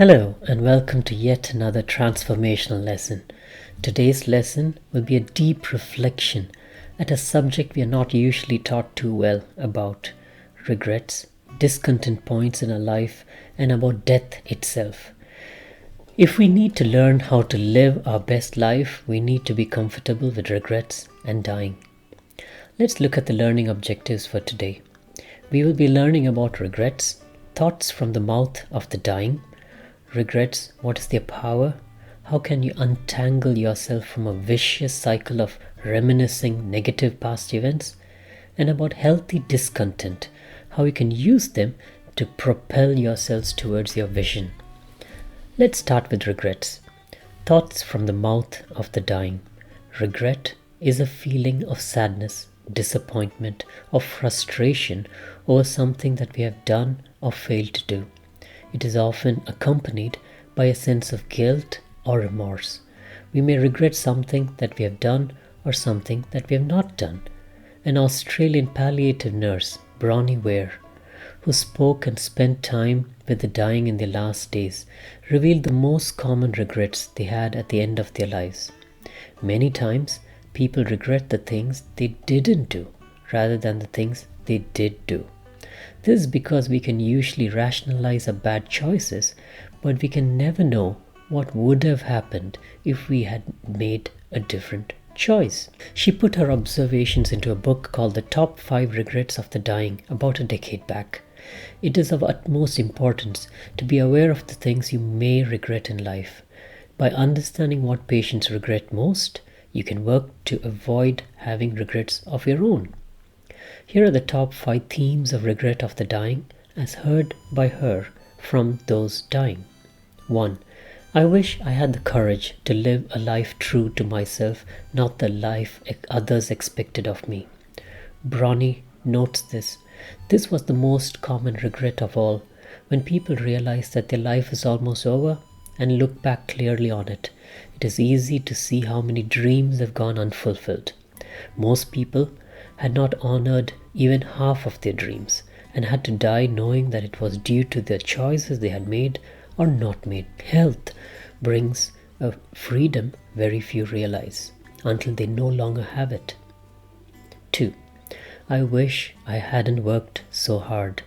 Hello and welcome to yet another transformational lesson. Today's lesson will be a deep reflection at a subject we are not usually taught too well about: regrets, discontent points in our life, and about death itself. If we need to learn how to live our best life, we need to be comfortable with regrets and dying. Let's look at the learning objectives for today. We will be learning about regrets, thoughts from the mouth of the dying. Regrets, what is their power? How can you untangle yourself from a vicious cycle of reminiscing negative past events? And about healthy discontent, how you can use them to propel yourselves towards your vision. Let's start with regrets. Thoughts from the mouth of the dying. Regret is a feeling of sadness, disappointment, or frustration over something that we have done or failed to do. It is often accompanied by a sense of guilt or remorse. We may regret something that we have done or something that we have not done. An Australian palliative nurse, Bronnie Ware, who spoke and spent time with the dying in their last days, revealed the most common regrets they had at the end of their lives. Many times, people regret the things they didn't do rather than the things they did do. This is because we can usually rationalize our bad choices, but we can never know what would have happened if we had made a different choice. She put her observations into a book called The Top 5 Regrets of the Dying about a decade back. It is of utmost importance to be aware of the things you may regret in life. By understanding what patients regret most, you can work to avoid having regrets of your own. Here are the top 5 themes of regret of the dying as heard by her from those dying. 1. I wish I had the courage to live a life true to myself, not the life others expected of me. Bronnie notes this. This was the most common regret of all. When people realize that their life is almost over and look back clearly on it, it is easy to see how many dreams have gone unfulfilled. Most people had not honored even half of their dreams and had to die knowing that it was due to the choices they had made or not made. Health brings a freedom very few realize until they no longer have it. 2. I wish I hadn't worked so hard.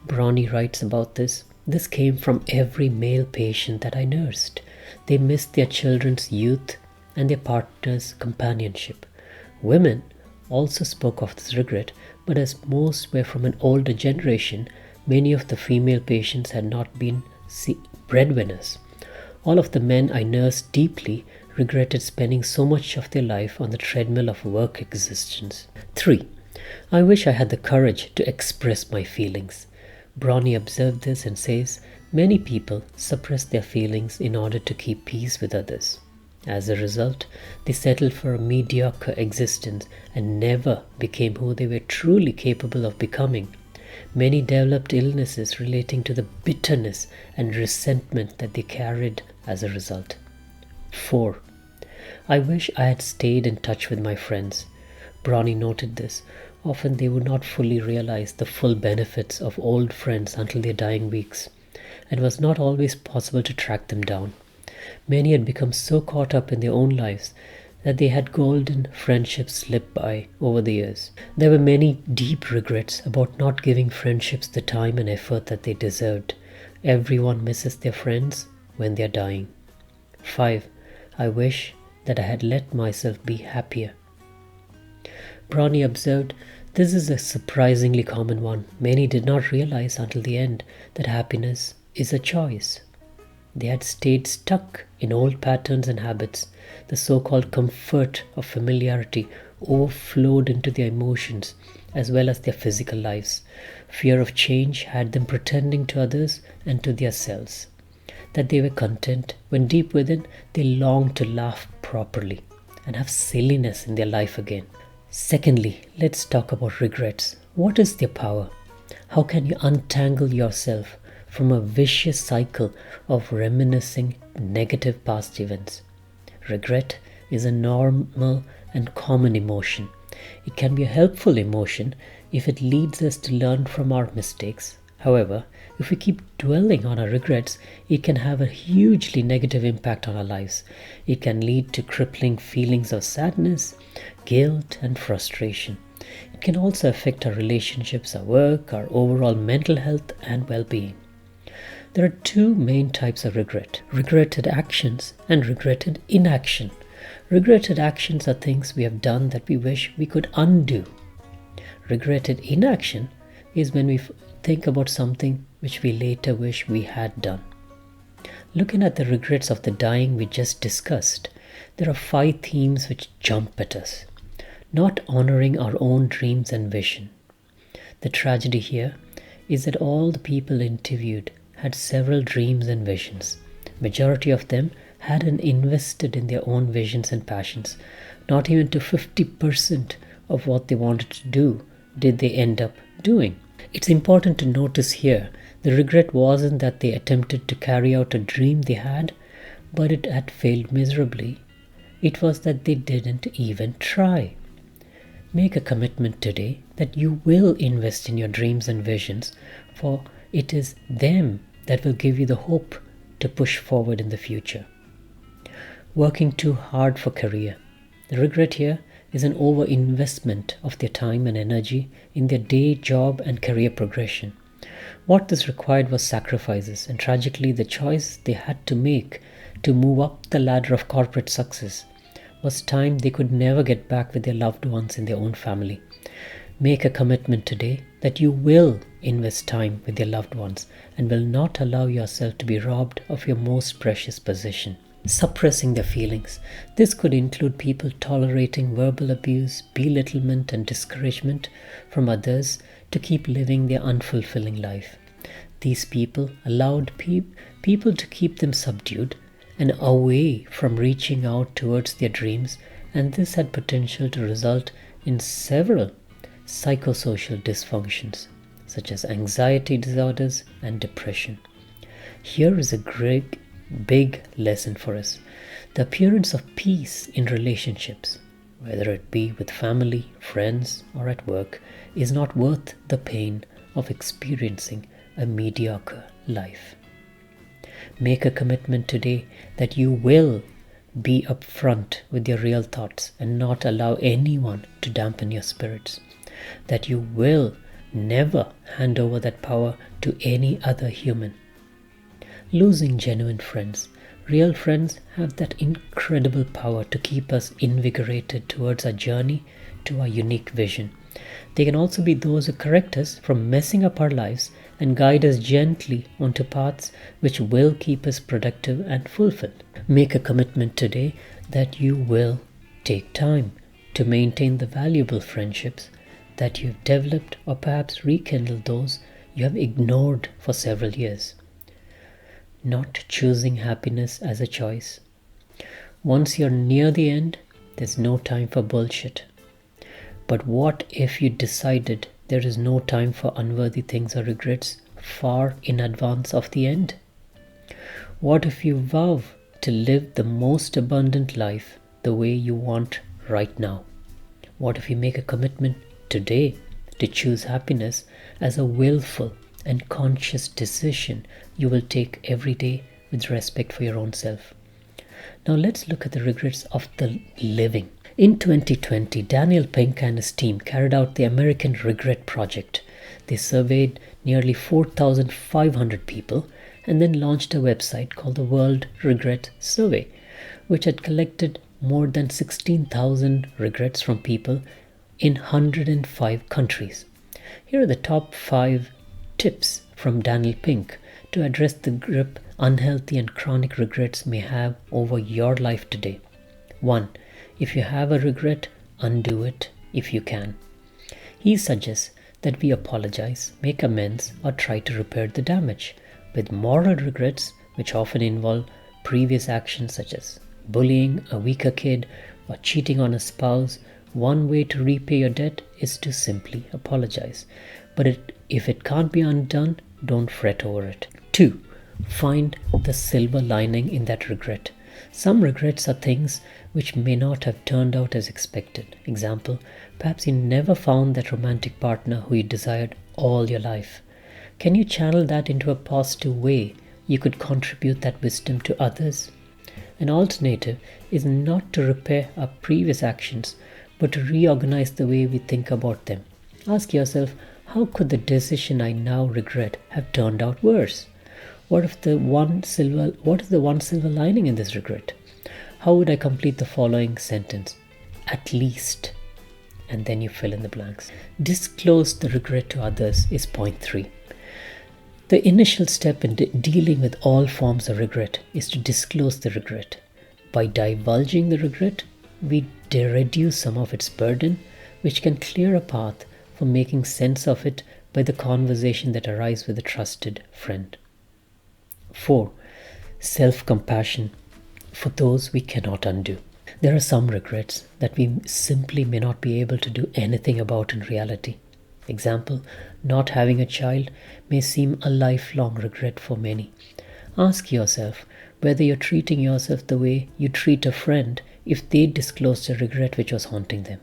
Bronnie writes about this. This came from every male patient that I nursed. They missed their children's youth and their partner's companionship. Women also spoke of this regret, but as most were from an older generation, many of the female patients had not been breadwinners. All of the men I nursed deeply regretted spending so much of their life on the treadmill of work existence. 3. I wish I had the courage to express my feelings. Bronnie observed this and says, many people suppress their feelings in order to keep peace with others. As a result, they settled for a mediocre existence and never became who they were truly capable of becoming. Many developed illnesses relating to the bitterness and resentment that they carried as a result. 4. I wish I had stayed in touch with my friends. Bronnie noted this. Often they would not fully realize the full benefits of old friends until their dying weeks, and it was not always possible to track them down. Many had become so caught up in their own lives that they had golden friendships slip by over the years. There were many deep regrets about not giving friendships the time and effort that they deserved. Everyone misses their friends when they are dying. 5. I wish that I had let myself be happier. Bronnie observed, this is a surprisingly common one. Many did not realize until the end that happiness is a choice. They had stayed stuck in old patterns and habits. The so-called comfort of familiarity overflowed into their emotions as well as their physical lives. Fear of change had them pretending to others and to themselves that they were content when deep within they longed to laugh properly and have silliness in their life again. Secondly, let's talk about regrets. What is their power? How can you untangle yourself from a vicious cycle of reminiscing negative past events? Regret is a normal and common emotion. It can be a helpful emotion if it leads us to learn from our mistakes. However, If we keep dwelling on our regrets, it can have a hugely negative impact on our lives. It can lead to crippling feelings of sadness, guilt, and frustration. It can also affect our relationships, our work, our overall mental health and well-being. There are two main types of regret: regretted actions and regretted inaction. Regretted actions are things we have done that we wish we could undo. Regretted inaction is when we think about something which we later wish we had done. Looking at the regrets of the dying we just discussed, there are 5 themes which jump at us. Not honoring our own dreams and vision. The tragedy here is that all the people interviewed had several dreams and visions. Majority of them hadn't invested in their own visions and passions. Not even to 50% of what they wanted to do did they end up doing. It's important to notice here, the regret wasn't that they attempted to carry out a dream they had, but it had failed miserably. It was that they didn't even try. Make a commitment today that you will invest in your dreams and visions, for it is them that will give you the hope to push forward in the future. Working too hard for career. The regret here is an over-investment of their time and energy in their day, job, and career progression. What this required was sacrifices, and tragically the choice they had to make to move up the ladder of corporate success was time they could never get back with their loved ones in their own family. Make a commitment today that you will invest time with your loved ones and will not allow yourself to be robbed of your most precious possession. Suppressing their feelings. This could include people tolerating verbal abuse, belittlement, and discouragement from others to keep living their unfulfilling life. These people allowed people to keep them subdued and away from reaching out towards their dreams, and this had potential to result in several psychosocial dysfunctions, such as anxiety disorders and depression. Here is a great big lesson for us. The appearance of peace in relationships, whether it be with family, friends, or at work, is not worth the pain of experiencing a mediocre life. Make a commitment today that you will be upfront with your real thoughts and not allow anyone to dampen your spirits. That you will never hand over that power to any other human. Losing genuine friends. Real friends have that incredible power to keep us invigorated towards our journey to our unique vision. They can also be those who correct us from messing up our lives and guide us gently onto paths which will keep us productive and fulfilled. Make a commitment today that you will take time to maintain the valuable friendships that you've developed, or perhaps rekindle those you have ignored for several years. Not choosing happiness as a choice. Once you're near the end, there's no time for bullshit. But what if you decided there is no time for unworthy things or regrets far in advance of the end? What if you vow to live the most abundant life the way you want right now? What if you make a commitment today to choose happiness as a willful and conscious decision you will take every day with respect for your own self? Now let's look at the regrets of the living. In 2020, Daniel Pink and his team carried out the American Regret Project. They surveyed nearly 4,500 people and then launched a website called the World Regret Survey, which had collected more than 16,000 regrets from people in 105 countries. Here are the top 5 tips from Daniel Pink to address the grip unhealthy and chronic regrets may have over your life today. 1. If you have a regret, undo it if you can. He suggests that we apologize, make amends, or try to repair the damage. With moral regrets, which often involve previous actions such as bullying a weaker kid or cheating on a spouse, one way to repay your debt is to simply apologize. But if it can't be undone, don't fret over it. 2. Find the silver lining in that regret. Some regrets are things which may not have turned out as expected. Example, perhaps you never found that romantic partner who you desired all your life. Can you channel that into a positive way? You could contribute that wisdom to others. An alternative is not to repair our previous actions, but to reorganize the way we think about them. Ask yourself, how could the decision I now regret have turned out worse? What is the one silver lining in this regret? How would I complete the following sentence? At least. And then you fill in the blanks. Disclose the regret to others is point 3. The initial step in dealing with all forms of regret is to disclose the regret. By divulging the regret, we reduce some of its burden, which can clear a path for making sense of it by the conversation that arises with a trusted friend. 4. Self-compassion for those we cannot undo. There are some regrets that we simply may not be able to do anything about in reality. Example, not having a child may seem a lifelong regret for many. Ask yourself whether you're treating yourself the way you treat a friend if they disclosed a regret which was haunting them.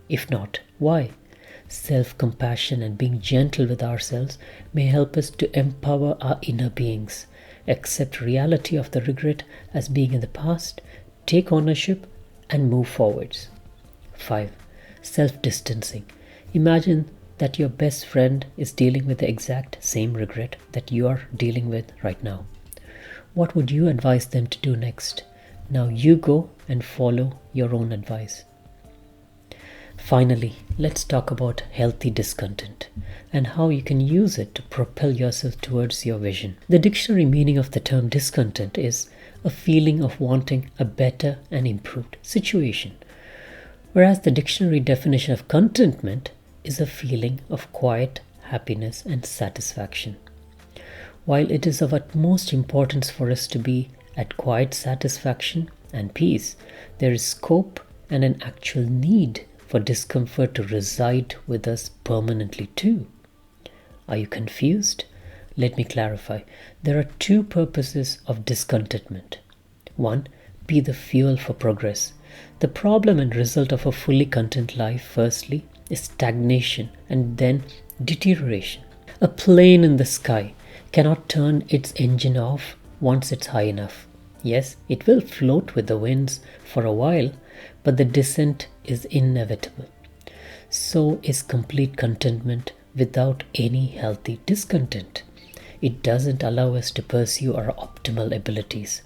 If not, why? Self-compassion and being gentle with ourselves may help us to empower our inner beings, accept reality of the regret as being in the past, take ownership, and move forwards. 5. Self-distancing. Imagine that your best friend is dealing with the exact same regret that you are dealing with right now. What would you advise them to do next? Now you go and follow your own advice. Finally, let's talk about healthy discontent and how you can use it to propel yourself towards your vision. The dictionary meaning of the term discontent is a feeling of wanting a better and improved situation, whereas the dictionary definition of contentment is a feeling of quiet happiness and satisfaction. While it is of utmost importance for us to be at quiet satisfaction and peace, there is scope and an actual need for discomfort to reside with us permanently too. Are you confused? Let me clarify. There are 2 purposes of discontentment. 1. Be the fuel for progress. The problem and result of a fully content life, firstly, is stagnation and then deterioration. A plane in the sky cannot turn its engine off once it's high enough. Yes, it will float with the winds for a while, but the descent is inevitable. So is complete contentment without any healthy discontent. It doesn't allow us to pursue our optimal abilities.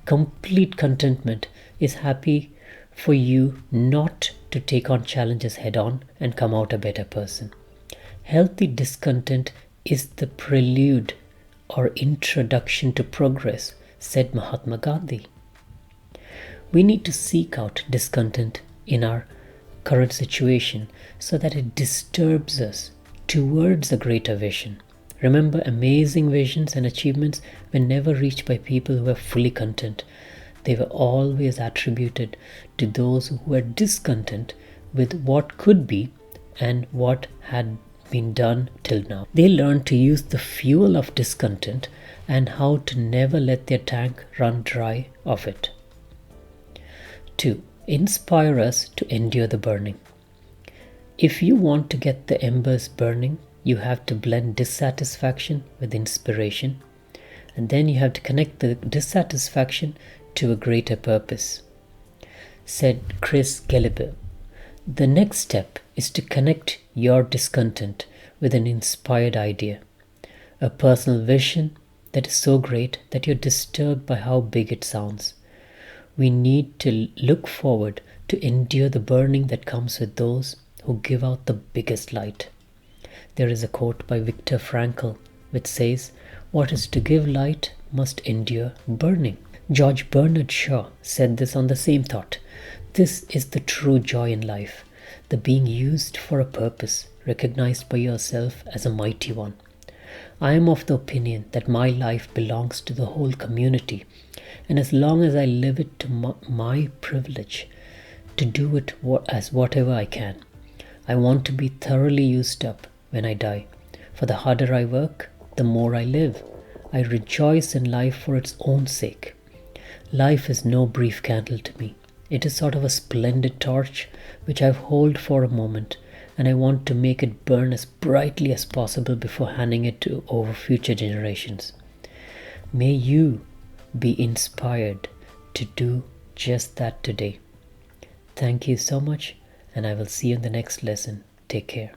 Complete contentment is happy for you not to take on challenges head on and come out a better person. Healthy discontent is the prelude or introduction to progress, said Mahatma Gandhi. We need to seek out discontent in our current situation so that it disturbs us towards a greater vision. Remember, amazing visions and achievements were never reached by people who were fully content. They were always attributed to those who were discontent with what could be and what had been done till now. They learned to use the fuel of discontent and how to never let their tank run dry of it. 2. Inspire us to endure the burning. If you want to get the embers burning, you have to blend dissatisfaction with inspiration, and then you have to connect the dissatisfaction to a greater purpose. Said Chris Gallagher, the next step is to connect your discontent with an inspired idea, a personal vision that is so great that you're disturbed by how big it sounds. We need to look forward to endure the burning that comes with those who give out the biggest light. There is a quote by Viktor Frankl which says, "What is to give light must endure burning." George Bernard Shaw said this on the same thought. This is the true joy in life, the being used for a purpose, recognized by yourself as a mighty one. I am of the opinion that my life belongs to the whole community, and as long as I live it to my privilege to do it as whatever I can, I want to be thoroughly used up when I die. For the harder I work, the more I live. I rejoice in life for its own sake. Life is no brief candle to me. It is sort of a splendid torch which I hold for a moment, and I want to make it burn as brightly as possible before handing it to over future generations. May you be inspired to do just that today. Thank you so much, and I will see you in the next lesson. Take care.